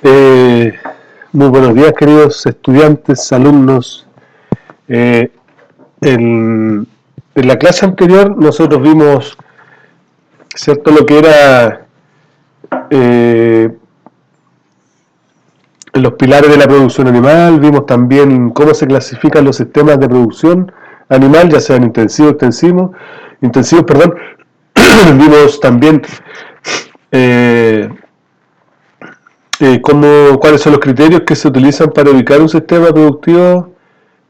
Eh, Muy buenos días, queridos estudiantes, alumnos. Eh, en la clase anterior nosotros vimos, ¿cierto?, lo que era los pilares de la producción animal. Vimos también cómo se clasifican los sistemas de producción animal, ya sean intensivos, perdón. Vimos también cuáles son los criterios que se utilizan para ubicar un sistema productivo,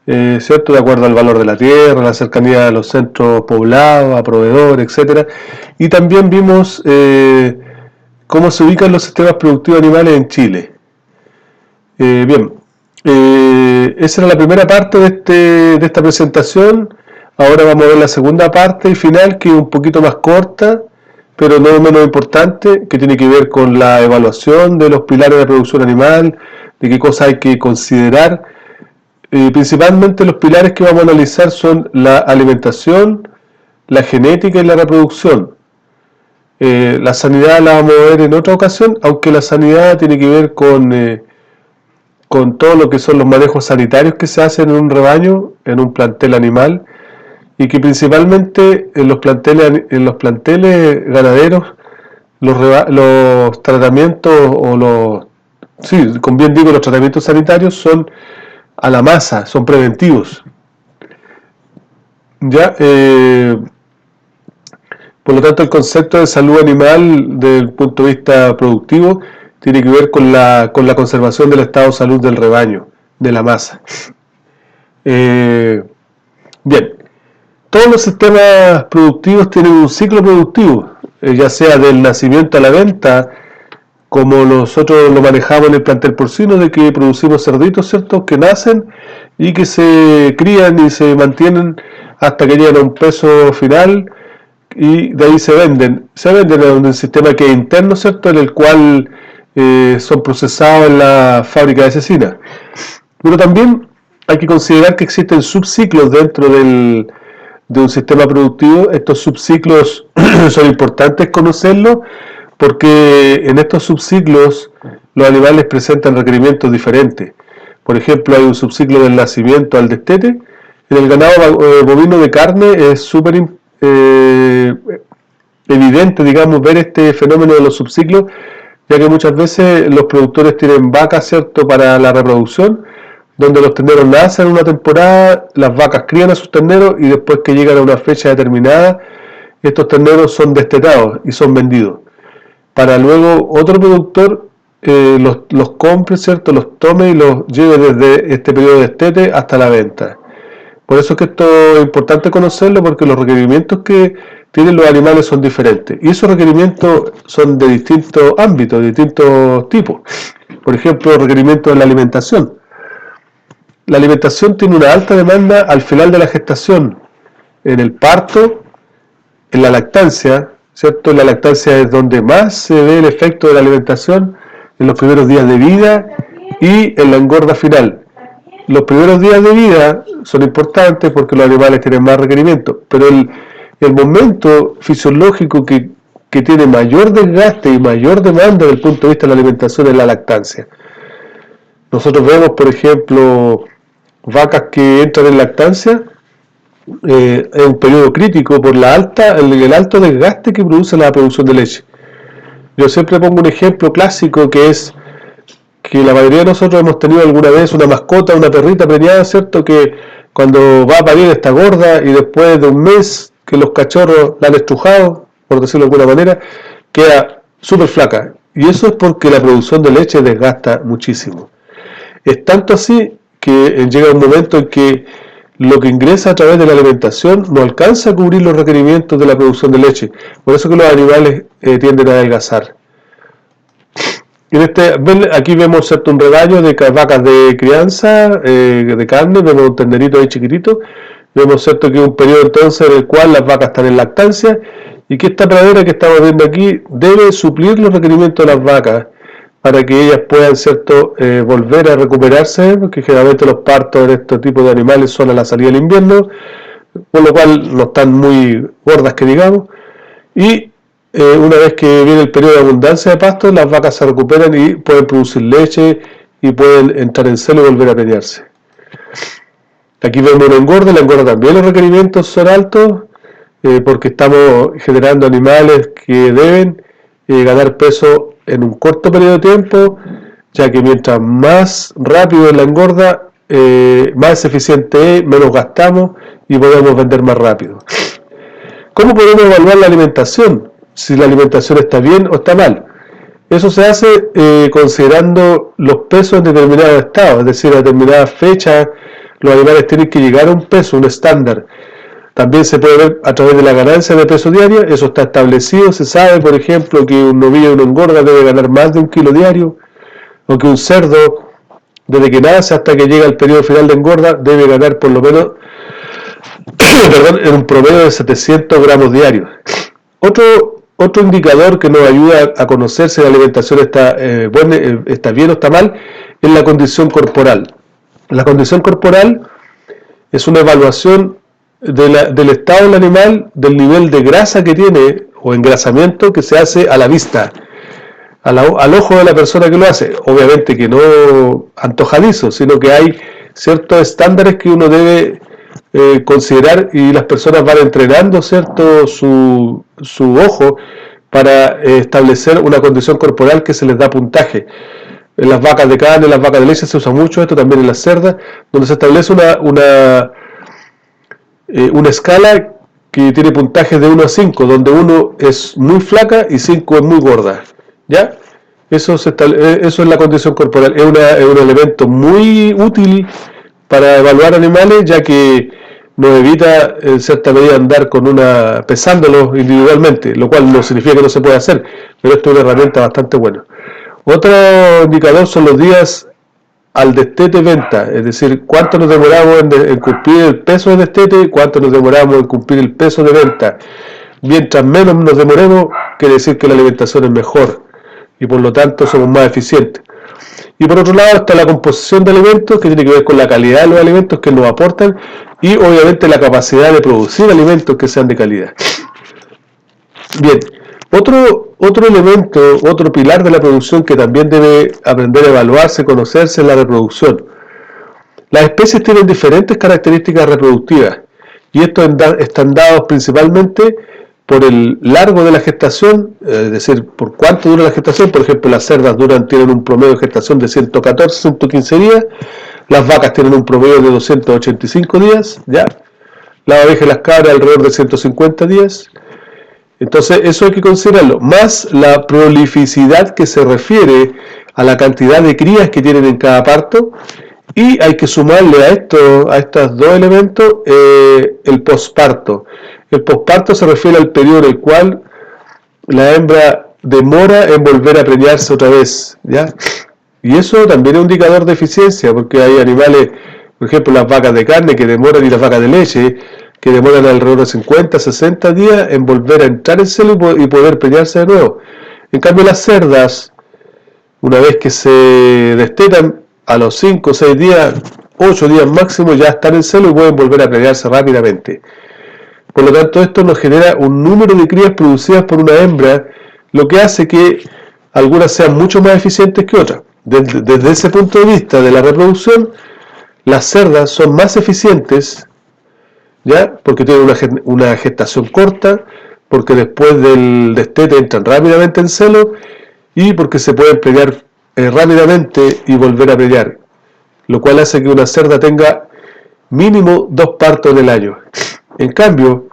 ¿cierto?, de acuerdo al valor de la tierra, la cercanía a los centros poblados, a proveedores, etcétera. Y también vimos cómo se ubican los sistemas productivos animales en Chile. Bien, esa era la primera parte de esta presentación. Ahora vamos a ver la segunda parte y final, que es un poquito más corta, pero no menos importante, que tiene que ver con la evaluación de los pilares de producción animal, de qué cosas hay que considerar. Principalmente los pilares que vamos a analizar son la alimentación, la genética y la reproducción. La sanidad la vamos a ver en otra ocasión, aunque la sanidad tiene que ver con todo lo que son los manejos sanitarios que se hacen en un rebaño, en un plantel animal, y que principalmente en los planteles ganaderos los tratamientos los tratamientos sanitarios son a la masa, son preventivos. Ya, por lo tanto, el concepto de salud animal desde el punto de vista productivo tiene que ver con la conservación del estado de salud del rebaño, de la masa. Bien, todos los sistemas productivos tienen un ciclo productivo, ya sea del nacimiento a la venta, como nosotros lo manejamos en el plantel porcino, de que producimos cerditos, ¿cierto?, que nacen y que se crían y se mantienen hasta que llegan a un peso final, y de ahí se venden en un sistema que es interno, ¿cierto?, en el cual son procesados en la fábrica de cecina. Pero también hay que considerar que existen subciclos dentro de un sistema productivo. Estos subciclos son importantes conocerlos, porque en estos subciclos los animales presentan requerimientos diferentes. Por ejemplo, hay un subciclo del nacimiento al destete. En el ganado bovino de carne es súper evidente, digamos, ver este fenómeno de los subciclos, ya que muchas veces los productores tienen vacas, ¿cierto?, para la reproducción, donde los terneros nacen en una temporada, las vacas crían a sus terneros y después que llegan a una fecha determinada, estos terneros son destetados y son vendidos, para luego otro productor los compre, ¿cierto?, los tome y los lleve desde este periodo de destete hasta la venta. Por eso es que esto es importante conocerlo, porque los requerimientos que tienen los animales son diferentes. Y esos requerimientos son de distintos ámbitos, de distintos tipos. Por ejemplo, requerimientos de la alimentación. La alimentación tiene una alta demanda al final de la gestación, en el parto, en la lactancia, ¿cierto? En la lactancia es donde más se ve el efecto de la alimentación, en los primeros días de vida y en la engorda final. Los primeros días de vida son importantes porque los animales tienen más requerimientos, pero el momento fisiológico que tiene mayor desgaste y mayor demanda desde el punto de vista de la alimentación es la lactancia. Nosotros vemos, por ejemplo, vacas que entran en lactancia en un periodo crítico por el alto desgaste que produce la producción de leche. Yo siempre pongo un ejemplo clásico, que es que la mayoría de nosotros hemos tenido alguna vez una mascota, una perrita preñada, ¿cierto?, que cuando va a parir está gorda y después de un mes que los cachorros la han estrujado, por decirlo de alguna manera, queda súper flaca. Y eso es porque la producción de leche desgasta muchísimo. Es tanto así que llega un momento en que lo que ingresa a través de la alimentación no alcanza a cubrir los requerimientos de la producción de leche. Por eso que los animales tienden a adelgazar. Aquí vemos, ¿cierto?, un rebaño de vacas de crianza, de carne. Vemos un ternerito ahí chiquitito. Vemos, ¿cierto?, que es un periodo entonces en el cual las vacas están en lactancia, y que esta pradera que estamos viendo aquí debe suplir los requerimientos de las vacas para que ellas puedan, ¿cierto?, volver a recuperarse, porque generalmente los partos de este tipo de animales son a la salida del invierno, por lo cual no están muy gordas, que digamos, y una vez que viene el periodo de abundancia de pasto, las vacas se recuperan y pueden producir leche y pueden entrar en celo y volver a preñarse. Aquí vemos una engorda, la engorda también los requerimientos son altos, porque estamos generando animales que deben ganar peso en un corto periodo de tiempo, ya que mientras más rápido es la engorda, más eficiente es, menos gastamos y podemos vender más rápido. ¿Cómo podemos evaluar la alimentación? Si la alimentación está bien o está mal. Eso se hace considerando los pesos en determinados estados, es decir, a determinadas fechas los animales tienen que llegar a un peso, un estándar. También se puede ver a través de la ganancia de peso diaria, eso está establecido, se sabe, por ejemplo, que un novillo de una engorda debe ganar más de 1 kilo diario, o que un cerdo, desde que nace hasta que llega al periodo final de engorda, debe ganar por lo menos en un promedio de 700 gramos diarios. Otro indicador que nos ayuda a conocer si la alimentación está bien o está mal es la condición corporal. La condición corporal es una evaluación del estado del animal, del nivel de grasa que tiene o engrasamiento que se hace a la vista, al ojo de la persona que lo hace. Obviamente que no antojadizo, sino que hay ciertos estándares que uno debe considerar y las personas van entrenando, ¿cierto?, su ojo para establecer una condición corporal que se les da puntaje. En las vacas de carne, en las vacas de leche se usa mucho esto, también en las cerdas, donde se establece una escala que tiene puntajes de 1 a 5, donde 1 es muy flaca y 5 es muy gorda, ¿ya? Eso es la condición corporal, es un elemento muy útil para evaluar animales, ya que nos evita en cierta medida andar pesándolos individualmente, lo cual no significa que no se pueda hacer, pero esto es una herramienta bastante buena. Otro indicador son los días al destete venta, es decir, cuánto nos demoramos en cumplir el peso de destete, cuánto nos demoramos en cumplir el peso de venta. Mientras menos nos demoremos, quiere decir que la alimentación es mejor y por lo tanto somos más eficientes. Y por otro lado está la composición de alimentos, que tiene que ver con la calidad de los alimentos que nos aportan y obviamente la capacidad de producir alimentos que sean de calidad. Bien, otro elemento, otro pilar de la producción que también debe aprender a evaluarse, conocerse, es la reproducción. Las especies tienen diferentes características reproductivas y estos están dados principalmente por el largo de la gestación, es decir, por cuánto dura la gestación. Por ejemplo, las cerdas tienen un promedio de gestación de 114, 115 días, las vacas tienen un promedio de 285 días, ¿ya? Las ovejas y las cabras alrededor de 150 días. Entonces eso hay que considerarlo, más la prolificidad que se refiere a la cantidad de crías que tienen en cada parto, y hay que sumarle a estos dos elementos el posparto. El posparto se refiere al periodo en el cual la hembra demora en volver a preñarse otra vez, ¿ya? Y eso también es un indicador de eficiencia, porque hay animales, por ejemplo las vacas de carne que demoran, y las vacas de leche que demoran alrededor de 50, 60 días en volver a entrar en celo y poder preñarse de nuevo. En cambio las cerdas, una vez que se destetan, a los 5 o 6 días, 8 días máximo, ya están en celo y pueden volver a preñarse rápidamente. Por lo tanto, esto nos genera un número de crías producidas por una hembra, lo que hace que algunas sean mucho más eficientes que otras. Desde ese punto de vista de la reproducción, las cerdas son más eficientes, ¿ya? Porque tienen una gestación corta, porque después del destete entran rápidamente en celo y porque se pueden preñar rápidamente y volver a preñar, lo cual hace que una cerda tenga mínimo 2 partos en el año. En cambio,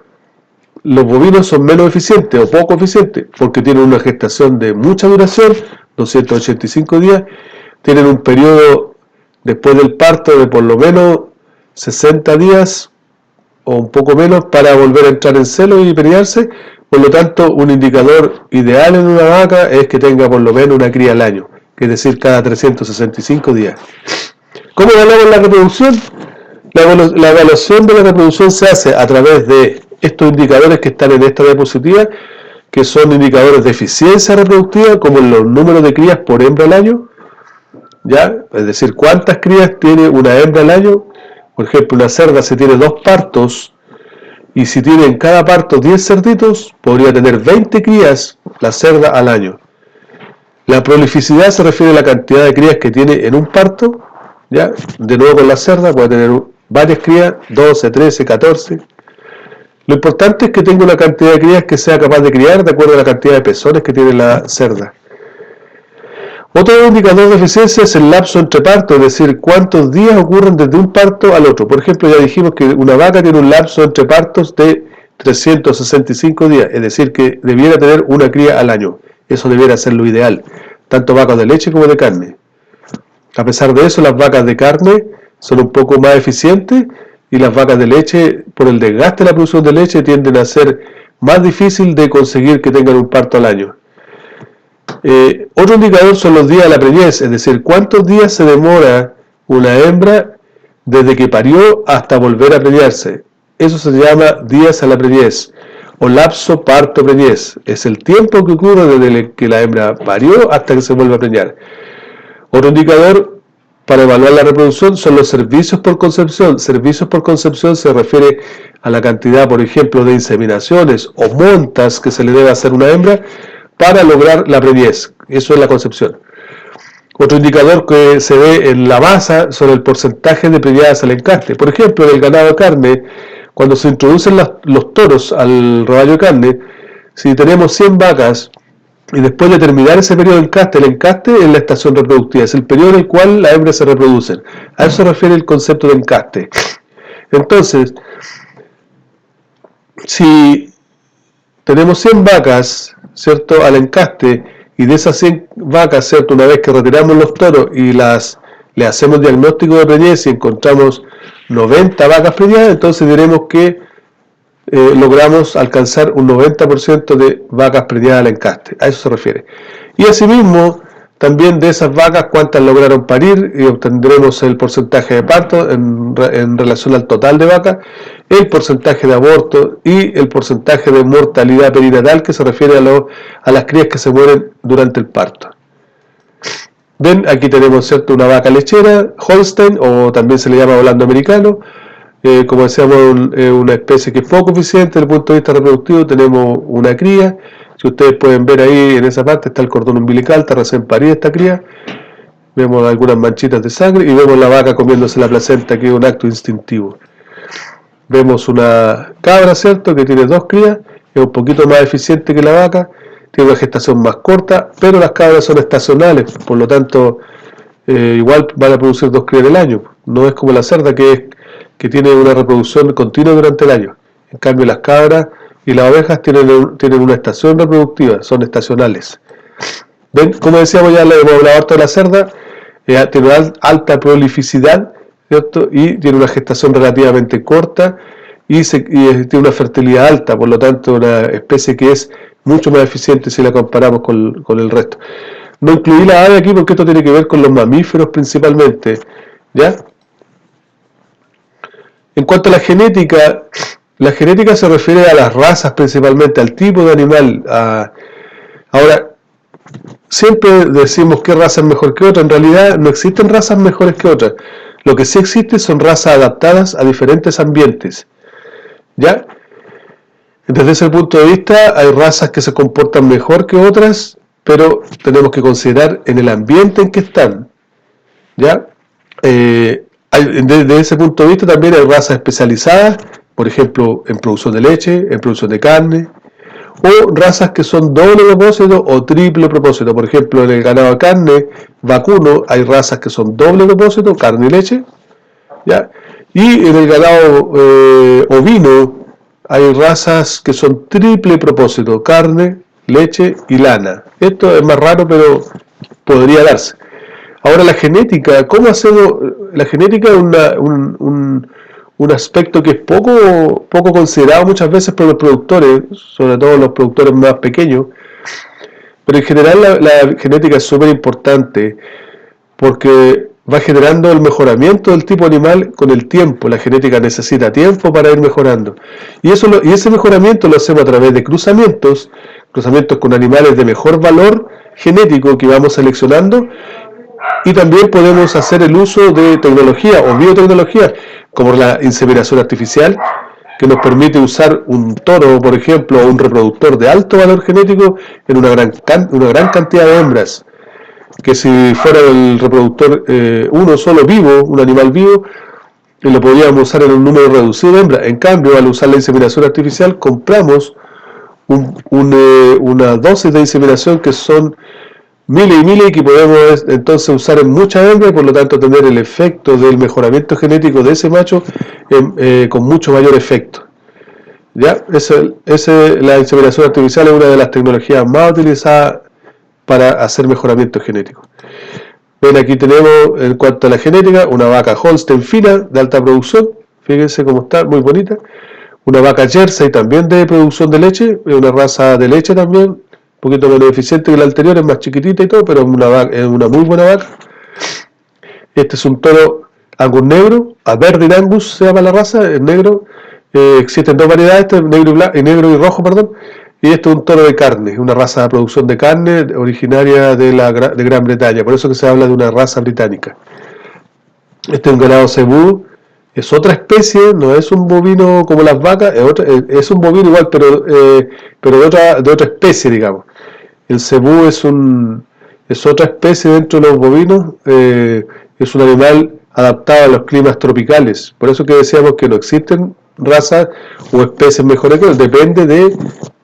los bovinos son menos eficientes o poco eficientes porque tienen una gestación de mucha duración, 285 días, tienen un periodo después del parto de por lo menos 60 días o un poco menos para volver a entrar en celo y preñarse. Por lo tanto, un indicador ideal en una vaca es que tenga por lo menos una cría al año, que es decir, cada 365 días. ¿Cómo evaluamos la reproducción? La evaluación de la reproducción se hace a través de estos indicadores que están en esta diapositiva, que son indicadores de eficiencia reproductiva, como los números de crías por hembra al año, ¿ya? Es decir, cuántas crías tiene una hembra al año. Por ejemplo, una cerda, si tiene 2 partos, Y si tiene en cada parto 10 cerditos, podría tener 20 crías la cerda al año. La prolificidad se refiere a la cantidad de crías que tiene en un parto, ¿ya? De nuevo con la cerda, puede tener varias crías, 12, 13, 14. Lo importante es que tenga una cantidad de crías que sea capaz de criar de acuerdo a la cantidad de pezones que tiene la cerda. Otro indicador de eficiencia es el lapso entre partos, es decir, cuántos días ocurren desde un parto al otro. Por ejemplo, ya dijimos que una vaca tiene un lapso entre partos de 365 días, es decir, que debiera tener una cría al año. Eso debiera ser lo ideal, tanto vacas de leche como de carne. A pesar de eso, las vacas de carne son un poco más eficientes y las vacas de leche, por el desgaste de la producción de leche, tienden a ser más difícil de conseguir que tengan un parto al año. Otro indicador son los días de la preñez, es decir, cuántos días se demora una hembra desde que parió hasta volver a preñarse. Eso se llama días a la preñez o lapso parto-preñez. Es el tiempo que ocurre desde que la hembra parió hasta que se vuelve a preñar. Otro indicador para evaluar la reproducción son los servicios por concepción. Servicios por concepción se refiere a la cantidad, por ejemplo, de inseminaciones o montas que se le debe hacer a una hembra para lograr la preñez. Eso es la concepción. Otro indicador que se ve en la masa son el porcentaje de preñadas al encaste. Por ejemplo, en el ganado de carne, cuando se introducen los toros al rebaño de carne, si tenemos 100 vacas y después de terminar ese periodo de encaste, el encaste es la estación reproductiva, es el periodo en el cual las hembras se reproducen. A eso se refiere el concepto de encaste. Entonces, si tenemos 100 vacas, ¿cierto?, al encaste, y de esas 100 vacas, ¿cierto?, una vez que retiramos los toros y le hacemos diagnóstico de preñez y encontramos 90 vacas preñadas, entonces diremos que logramos alcanzar un 90% de vacas preñadas al encaste. A eso se refiere. Y asimismo, también de esas vacas, cuántas lograron parir, y obtendremos el porcentaje de parto en relación al total de vacas, el porcentaje de aborto y el porcentaje de mortalidad perinatal, que se refiere a las crías que se mueren durante el parto. Ven, aquí tenemos, ¿cierto?, una vaca lechera, Holstein, o también se le llama holando americano. Como decíamos, una especie que es poco eficiente desde el punto de vista reproductivo. Tenemos una cría. Si ustedes pueden ver ahí en esa parte está el cordón umbilical, está recién parida esta cría. Vemos algunas manchitas de sangre y vemos la vaca comiéndose la placenta, que es un acto instintivo. Vemos una cabra, ¿cierto?, que tiene 2 crías, es un poquito más eficiente que la vaca, tiene una gestación más corta, pero las cabras son estacionales, por lo tanto, igual van a producir 2 crías en el año. No es como la cerda que tiene una reproducción continua durante el año. En cambio, las cabras y las ovejas tienen una estación reproductiva, son estacionales. ¿Ven? Como decíamos, ya le hemos hablado harto de la cerda, tiene una alta prolificidad, ¿cierto?, y tiene una gestación relativamente corta y tiene una fertilidad alta, por lo tanto, una especie que es mucho más eficiente si la comparamos con el resto. No incluí la ave aquí porque esto tiene que ver con los mamíferos principalmente, ¿ya? En cuanto a la genética se refiere a las razas principalmente, al tipo de animal. Ahora, siempre decimos qué raza es mejor que otra. En realidad no existen razas mejores que otras. Lo que sí existe son razas adaptadas a diferentes ambientes, ¿ya? Desde ese punto de vista hay razas que se comportan mejor que otras, pero tenemos que considerar en el ambiente en que están, ¿ya? Desde ese punto de vista también hay razas especializadas, por ejemplo, en producción de leche, en producción de carne, o razas que son doble propósito o triple propósito. Por ejemplo, en el ganado de carne vacuno hay razas que son doble propósito, carne y leche, ¿ya? Y en el ganado ovino hay razas que son triple propósito, carne, leche y lana. Esto es más raro, pero podría darse. Ahora, la genética, ¿cómo hacemos? La genética es un aspecto que es poco considerado muchas veces por los productores, sobre todo los productores más pequeños, pero en general la genética es súper importante porque va generando el mejoramiento del tipo animal con el tiempo. La genética necesita tiempo para ir mejorando. Y ese mejoramiento lo hacemos a través de cruzamientos con animales de mejor valor genético que vamos seleccionando. Y también podemos hacer el uso de tecnología o biotecnología, como la inseminación artificial, que nos permite usar un toro, por ejemplo, o un reproductor de alto valor genético en una gran cantidad de hembras, que si fuera el reproductor uno solo vivo, un animal vivo, lo podríamos usar en un número reducido de hembras. En cambio, al usar la inseminación artificial, compramos una dosis de inseminación que son miles y miles, que podemos entonces usar en muchas hembras y por lo tanto tener el efecto del mejoramiento genético de ese macho con mucho mayor efecto. ¿Ya? La inseminación artificial es una de las tecnologías más utilizadas para hacer mejoramiento genético. Ven, aquí tenemos, en cuanto a la genética, una vaca Holstein fina de alta producción, fíjense cómo está, muy bonita. Una vaca Jersey también de producción de leche, es una raza de leche también, un poquito menos eficiente que la anterior, es más chiquitita y todo, pero es una muy buena vaca. Este es un toro Angus negro, Aberdeen Angus se llama la raza, es negro. Existen dos variedades, negro y rojo, perdón. Y este es un toro de carne, una raza de producción de carne originaria de Gran Bretaña, por eso que se habla de una raza británica. Este es un ganado cebú, es otra especie, no es un bovino como las vacas, es un bovino igual, pero de otra especie, digamos. El cebú es otra especie dentro de los bovinos, es un animal adaptado a los climas tropicales, por eso que decíamos que no existen razas o especies mejores que otras, depende de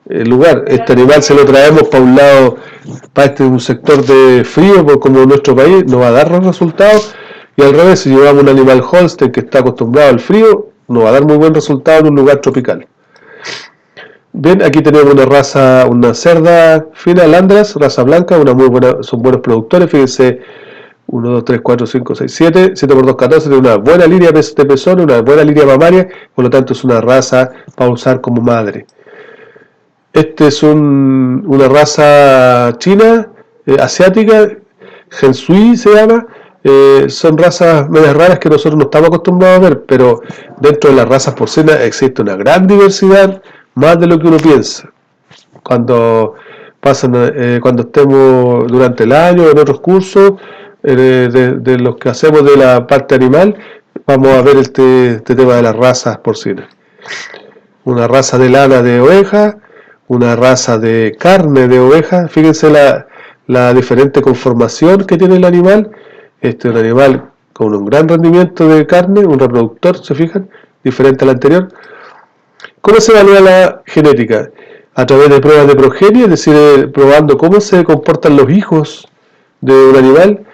el lugar. Este animal, se lo traemos para un lado, para un sector de frío, como nuestro país, no va a dar los resultados, y al revés, si llevamos un animal Holstein que está acostumbrado al frío, no va a dar muy buen resultado en un lugar tropical. Bien, aquí tenemos una cerda fina, Landras, raza blanca, son buenos productores, fíjense, 1, 2, 3, 4, 5, 6, 7, 7 por 2, 14, tiene una buena línea de pezón, una buena línea mamaria, por lo tanto es una raza para usar como madre. Este es una raza china, asiática, Gensui se llama. Son razas medias raras que nosotros no estamos acostumbrados a ver, pero dentro de las razas porcinas existe una gran diversidad, más de lo que uno piensa. Cuando estemos durante el año en otros cursos de los que hacemos de la parte animal, vamos a ver este tema de las razas porcinas. Una raza de lana de oveja, una raza de carne de oveja. Fíjense la diferente conformación que tiene el animal. Este es un animal con un gran rendimiento de carne, un reproductor, ¿se fijan? Diferente al anterior. ¿Cómo se evalúa la genética? A través de pruebas de progenie, es decir, probando cómo se comportan los hijos de un animal,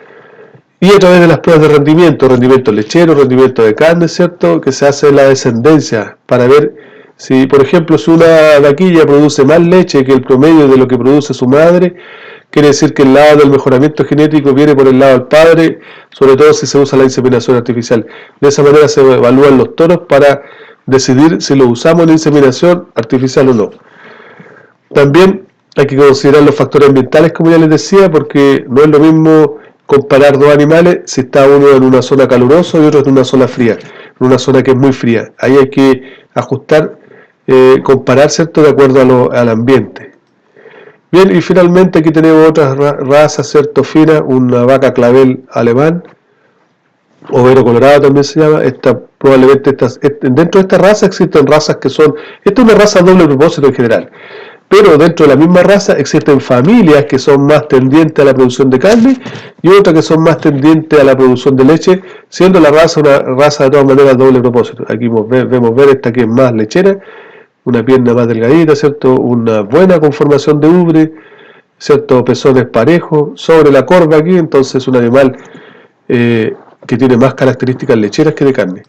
y a través de las pruebas de rendimiento lechero, rendimiento de carne, ¿cierto? Que se hace la descendencia para ver si, por ejemplo, si una vaquilla produce más leche que el promedio de lo que produce su madre, quiere decir que el lado del mejoramiento genético viene por el lado del padre, sobre todo si se usa la inseminación artificial. De esa manera se evalúan los toros para decidir si los usamos en inseminación artificial o no. También hay que considerar los factores ambientales, como ya les decía, porque no es lo mismo comparar dos animales si está uno en una zona calurosa y otro en una zona fría, en una zona que es muy fría. Ahí hay que ajustar, comparar, ¿cierto?, de acuerdo al ambiente. Bien, y finalmente aquí tenemos otras razas, ¿cierto?, finas, una vaca clavel alemán, overo colorado también se llama. Dentro de esta raza existen razas que son, esta es una raza doble propósito en general, pero dentro de la misma raza existen familias que son más tendientes a la producción de carne y otras que son más tendientes a la producción de leche, siendo la raza una raza de todas maneras doble propósito. Aquí vemos ver esta que es más lechera, una pierna más delgadita, ¿cierto? Una buena conformación de ubre, ¿cierto? Pezones parejos, sobre la corva aquí, entonces un animal que tiene más características lecheras que de carne.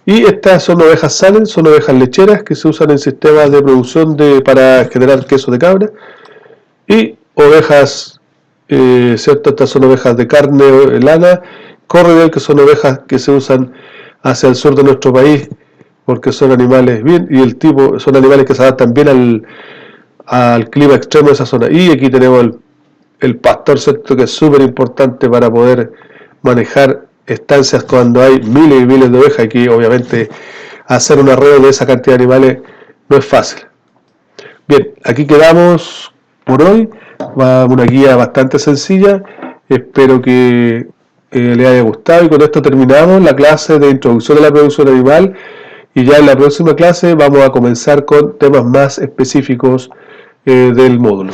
Y estas son ovejas Salem, son ovejas lecheras que se usan en sistemas de producción para generar queso de cabra. Y ovejas, ¿cierto? Estas son ovejas de carne, lana, Corriedale, que son ovejas que se usan hacia el sur de nuestro país, porque son animales bien, son animales que se adaptan bien al clima extremo de esa zona. Y aquí tenemos el pastor, ¿cierto?, que es súper importante para poder manejar estancias cuando hay miles y miles de ovejas. Aquí obviamente hacer un arreo de esa cantidad de animales no es fácil. Bien, aquí quedamos por hoy. Va una guía bastante sencilla, espero que les haya gustado, y con esto terminamos la clase de introducción a la producción animal Y ya en la próxima clase vamos a comenzar con temas más específicos del módulo.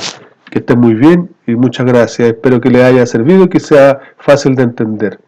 Que estén muy bien y muchas gracias. Espero que les haya servido y que sea fácil de entender.